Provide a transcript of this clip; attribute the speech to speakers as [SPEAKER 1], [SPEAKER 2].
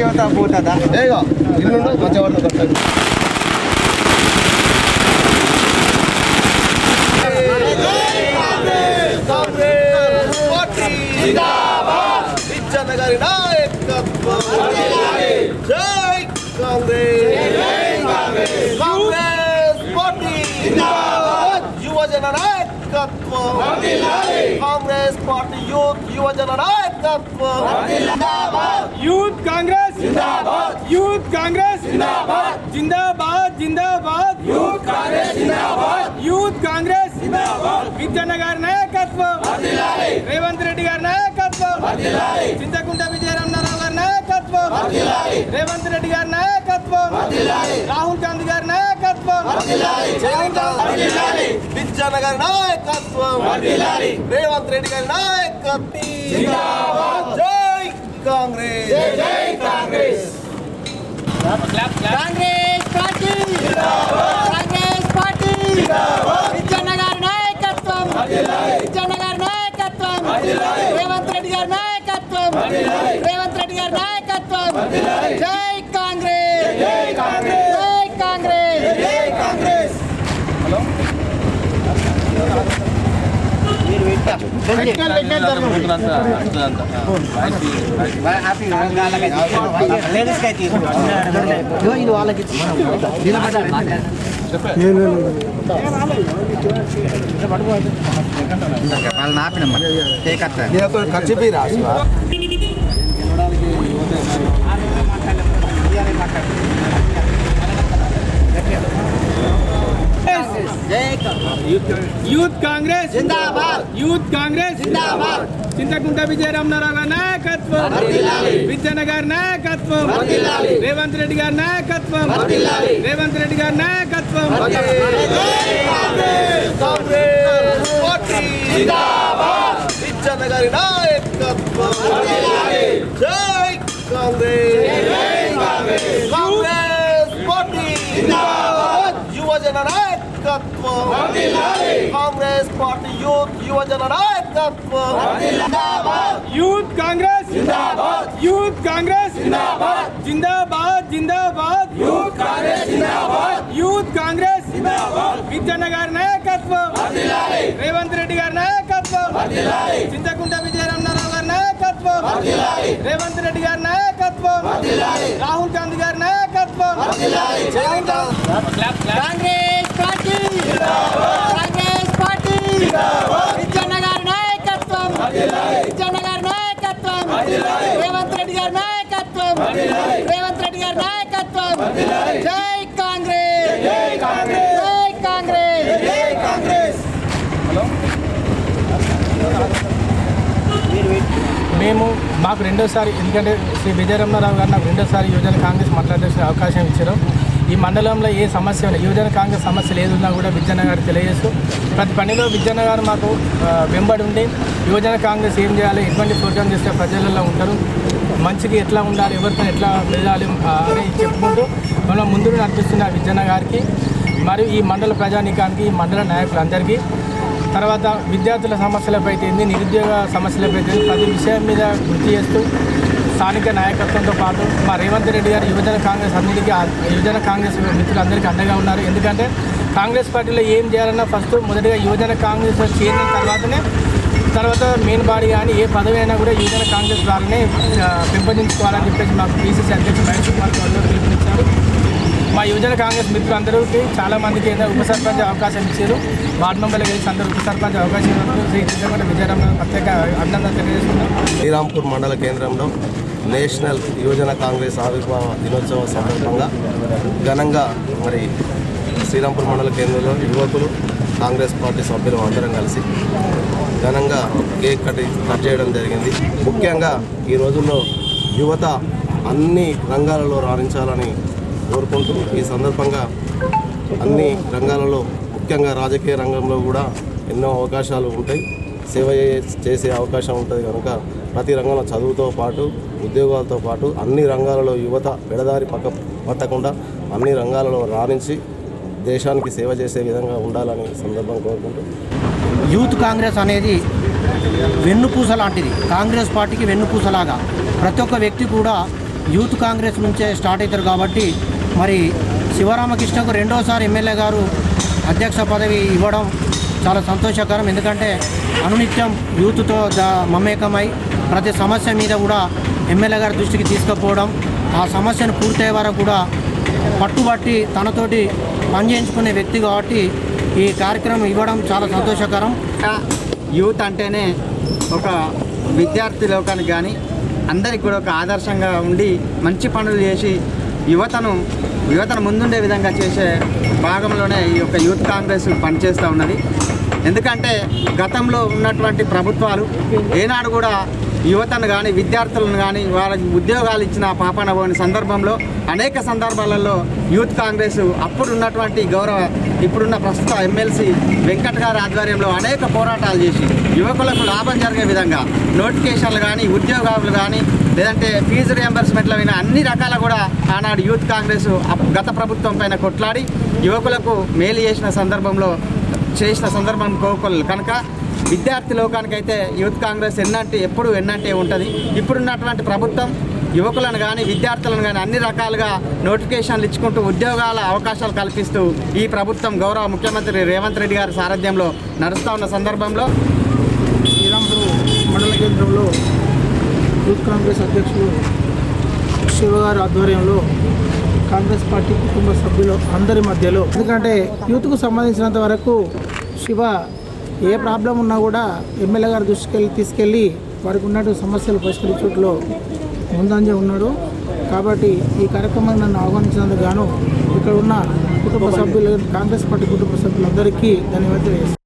[SPEAKER 1] యువత పోతుందా
[SPEAKER 2] ఇల్లు మంచిగా గారి నాయకత్వం జై కాంగ్రెస్ కాంగ్రెస్ పార్టీ యువజన నాయకత్వం కాంగ్రెస్ పార్టీ యువజన నాయకత్వం
[SPEAKER 3] యూత్ కాంగ్రెస్ జిందాబాద్ యూత్ కాంగ్రెస్ జిందాబాద్ జిందాబాద్ జిందాబాద్ యూత్ కాంగ్రెస్ జిందాబాద్ యూత్ కాంగ్రెస్ జిందాబాద్ విజయన్న గారి నాయకత్వం రేవంత్ రెడ్డి గారి నాయకత్వం చింతకుంట విజయరామరావు గారి నాయకత్వం రేవంత్ రెడ్డి గారి నాయకత్వం రాహుల్ గాంధీ గారి నాయకత్వం
[SPEAKER 2] విజయన్న గారి నాయకత్వం రేవంత్ రెడ్డి గారి నాయకత్వం జై కాంగ్రెస్
[SPEAKER 1] జై కాంగ్రెస్
[SPEAKER 4] కాంగ్రెస్ పార్టీ కాంగ్రెస్ పార్టీ విజయన్న గారి నాయకత్వం విజయన్న గారి నాయకత్వం రేవంత్ రెడ్డి గారి నాయకత్వం రేవంత్ రెడ్డి గారి నాయకత్వం జై కాంగ్రెస్ జై కాంగ్రెస్ జై కాంగ్రెస్
[SPEAKER 1] జై కాంగ్రెస్
[SPEAKER 5] వాళ్ళని ఆపినమ్మా
[SPEAKER 2] ఖర్చు రాష్ట్ర
[SPEAKER 3] యూత్ కాంగ్రెస్
[SPEAKER 4] జిందాబాద్
[SPEAKER 3] యూత్ కాంగ్రెస్
[SPEAKER 4] జిందాబాద్
[SPEAKER 3] చింతకుంట విజయరామరావు గారి నాయకత్వం విజయన్న గారి నాయకత్వం రేవంత్ రెడ్డి గారి నాయకత్వం రేవంత్ రెడ్డి గారి నాయకత్వం
[SPEAKER 2] విజయన్న గారి నాయకత్వం జై కాంగ్రెస్ కాంగ్రెస్ పార్టీ యువజన నాయకత్వం కాంగ్రెస్ పార్టీ యువజన నాయకత్వం
[SPEAKER 3] యూత్ కాంగ్రెస్ జిందాబాద్ యూత్ కాంగ్రెస్ జిందాబాద్ జిందాబాద్ జిందాబాద్ యూత్ కాంగ్రెస్ జిందాబాద్ యూత్ కాంగ్రెస్ జిందాబాద్ విజయన్న గారి నాయకత్వం రేవంత్ రెడ్డి గారి నాయకత్వం చింతకుంట విజయరామరావు గారి నాయకత్వం రేవంత్ రెడ్డి గారి నాయకత్వం రాహుల్ గాంధీ గారి నాయకత్వం
[SPEAKER 4] కాంగ్రెస్ పార్టీ కాంగ్రెస్ పార్టీ విజయన్న గారి నాయకత్వం విజయన్న గారి నాయకత్వం రేవంత్ రెడ్డి గారి నాయకత్వం రేవంత్ రెడ్డి గారి నాయకత్వం జై కాంగ్రెస్ జై కాంగ్రెస్ జై కాంగ్రెస్
[SPEAKER 1] జై కాంగ్రెస్
[SPEAKER 3] మాకు రెండోసారి ఎందుకంటే శ్రీ విజయరామరావు గారు నాకు రెండోసారి యువజన కాంగ్రెస్ మాట్లాడే అవకాశం ఇచ్చారు. ఈ మండలంలో ఏ సమస్య ఉన్నా యువజన కాంగ్రెస్ సమస్యలు ఏదున్నా కూడా విజయన్న గారు తెలియజేస్తూ ప్రతి పనిలో విజయన్న గారు మాకు వెంబడి ఉండి యువజన కాంగ్రెస్ ఏం చేయాలి, ఎటువంటి ప్రోగ్రాం చేస్తే ప్రజలలో ఉంటారు, మంచికి ఎట్లా ఉండాలి, ఎవరితో ఎట్లా వెళ్ళాలి అని చెప్పుకుంటూ మనం ముందు నడిపిస్తున్న విజయన్న గారికి మరియు ఈ మండల ప్రజానీకానికి, ఈ మండల నాయకులందరికీ, తర్వాత విద్యార్థుల సమస్యలపై అయితే నిరుద్యోగ సమస్యలపై ప్రతి విషయం మీద గుర్తు చేస్తూ స్థానిక నాయకత్వంతో పాటు మా రేవంత్ రెడ్డి గారు యువజన కాంగ్రెస్ అన్నిటికీ యువజన కాంగ్రెస్ మిత్రులందరికీ అండగా ఉన్నారు. ఎందుకంటే కాంగ్రెస్ పార్టీలో ఏం చేయాలన్నా ఫస్ట్ మొదటిగా యువజన కాంగ్రెస్ చేరిన తర్వాత మెయిన్ బాడీ కానీ ఏ పదవి అయినా కూడా యువజన కాంగ్రెస్ ద్వారానే పెంపొందించుకోవాలని చెప్పేసి మాకు పీసీసీ అధ్యక్షుడు మహేష్ కుమార్ గౌడ్ పిలుపునిచ్చారు. మా యువజన కాంగ్రెస్ మిత్రులందరికీ చాలామందికి ఏదో ఉప సర్పంచ్ అవకాశం ఇచ్చారు. వార్డు మెంబర్లు కలిసి అందరూ ఉప సర్పంచ్ అవకాశం ఇవ్వడం శ్రీ చింతకుంట విజయరామరావు ప్రత్యేక అభినందన తెలియజేస్తున్నాం.
[SPEAKER 2] శ్రీరాంపూర్ మండల కేంద్రంలో నేషనల్ యువజన కాంగ్రెస్ ఆవిర్భావ దినోత్సవం సందర్భంగా ఘనంగా మరి శ్రీరాంపూర్ మండల కేంద్రంలో యువకులు కాంగ్రెస్ పార్టీ సభ్యులు అందరం కలిసి ఘనంగా కేక్ కట్ చేయడం జరిగింది. ముఖ్యంగా ఈ రోజుల్లో యువత అన్ని రంగాలలో రాణించాలని కోరుకుంటూ ఈ సందర్భంగా అన్ని రంగాలలో ముఖ్యంగా రాజకీయ రంగంలో కూడా ఎన్నో అవకాశాలు ఉంటాయి, సేవ చేసే అవకాశం ఉంటుంది. కనుక ప్రతి రంగంలో చదువుతో పాటు ఉద్యోగాలతో పాటు అన్ని రంగాలలో యువత పెడదారి పట్టకుండా అన్ని రంగాలలో రాణించి దేశానికి సేవ చేసే విధంగా ఉండాలని సందర్భం కోరుకుంటూ
[SPEAKER 5] యూత్ కాంగ్రెస్ అనేది వెన్నుపూస లాంటిది. కాంగ్రెస్ పార్టీకి వెన్నుపూసలాగా ప్రతి ఒక్క వ్యక్తి కూడా యూత్ కాంగ్రెస్ నుంచే స్టార్ట్ అవుతారు కాబట్టి మరి శివరామకృష్ణకు రెండోసారి ఎమ్మెల్యే గారు అధ్యక్ష పదవి ఇవ్వడం చాలా సంతోషకరం. ఎందుకంటే అనునిత్యం యూత్తో మమేకమై ప్రతి సమస్య మీద కూడా ఎమ్మెల్యే గారి దృష్టికి తీసుకుపోవడం, ఆ సమస్యను పూర్తయ్యే వరకు కూడా పట్టుబట్టి తనతోటి పనిచేయించుకునే వ్యక్తి కాబట్టి ఈ కార్యక్రమం ఇవ్వడం చాలా సంతోషకరం.
[SPEAKER 6] యూత్ అంటేనే ఒక విద్యార్థి లోకానికి కానీ అందరికి కూడా ఒక ఆదర్శంగా ఉండి మంచి పనులు చేసి యువతను ముందుండే విధంగా చేసే భాగంలోనే ఈ యొక్క యూత్ కాంగ్రెస్ పనిచేస్తూ ఉన్నది. ఎందుకంటే గతంలో ఉన్నటువంటి ప్రభుత్వాలు ఏనాడు కూడా యువతను కానీ విద్యార్థులను కానీ వాళ్ళకి ఉద్యోగాలు ఇచ్చిన పాపన పోని సందర్భంలో అనేక సందర్భాలలో యూత్ కాంగ్రెస్ ఇప్పుడున్న ప్రస్తుత ఎమ్మెల్సీ వెంకట్ గారి ఆధ్వర్యంలో అనేక పోరాటాలు చేసి యువకులకు లాభం జరిగే విధంగా నోటిఫికేషన్లు కానీ ఉద్యోగాలు కానీ లేదంటే ఫీజు రియంబర్స్మెంట్ల మీద అన్ని రకాల కూడా ఆనాడు యూత్ కాంగ్రెస్ గత ప్రభుత్వం పైన కొట్లాడి యువకులకు మేలు చేసిన సందర్భం కోకొల్లు కనుక విద్యార్థి లోకానికైతే యూత్ కాంగ్రెస్ ఎప్పుడు ఎన్నంటే ఉంటుంది. ఇప్పుడున్నటువంటి ప్రభుత్వం యువకులను కానీ విద్యార్థులను కానీ అన్ని రకాలుగా నోటిఫికేషన్లు ఇచ్చుకుంటూ ఉద్యోగాల అవకాశాలు కల్పిస్తూ ఈ ప్రభుత్వం గౌరవ ముఖ్యమంత్రి రేవంత్ రెడ్డి గారి సారథ్యంలో నడుస్తూ ఉన్న సందర్భంలో
[SPEAKER 3] శ్రీరాంపూర్ మండల కేంద్రంలో యూత్ కాంగ్రెస్ అధ్యక్షులు శివగారి ఆధ్వర్యంలో కాంగ్రెస్ పార్టీ కుటుంబ సభ్యులు అందరి మధ్యలో, ఎందుకంటే యూత్కు సంబంధించినంత వరకు శివ ఏ ప్రాబ్లం ఉన్నా కూడా ఎమ్మెల్యే గారి దృష్టికి తీసుకెళ్ళి వారికి ఉన్నటువంటి సమస్యలు పరిష్కరించడంలో ముందంజ ఉన్నాడు. కాబట్టి ఈ కార్యక్రమాన్ని నన్ను ఆహ్వానించినందుకు గాను ఇక్కడ ఉన్న కుటుంబ సభ్యులు, కాంగ్రెస్ పార్టీ కుటుంబ సభ్యులందరికీ ధన్యవాదాలు.